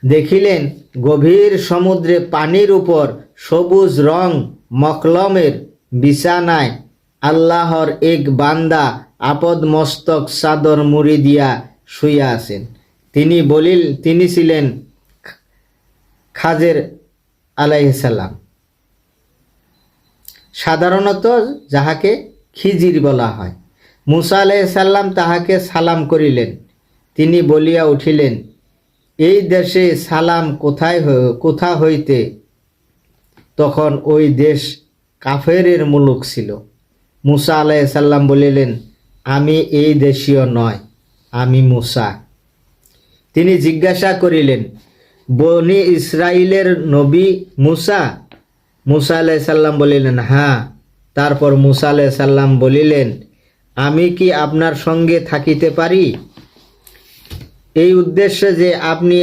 দেখিলেন গভীর সমুদ্রে পানির উপর সবুজ রং মকলমের বিছানায় আল্লাহর এক বান্দা আপদ মস্তক চাদর মুড়ি দিয়া শুইয়া আছেন। তিনি ছিলেন খাজের আলাইহিস সালাম, সাধারণত যাহাকে খিজির বলা হয়। মুসা আলাইহিস সালাম তাহাকে সালাম করিলেন। তিনি বলিয়া উঠিলেন, এই দেশে সালাম কোথা হইতে? তখন ওই দেশ কাফেরের মুলুক ছিল। মুসা আলাইহিস সালাম বলিলেন, আমি এই দেশীয় নয়, আমি মুসা। তিনি জিজ্ঞাসা করিলেন, বনি ইসরাইলের নবী মুসা? মুসা আলাইহিস সালাম বলিলেন, হ্যাঁ। তারপর মুসা আলাইহিস সালাম বলিলেন, আমি কি আপনার সঙ্গে থাকিতে পারি? এই উদ্দেশ্যে যে আপনি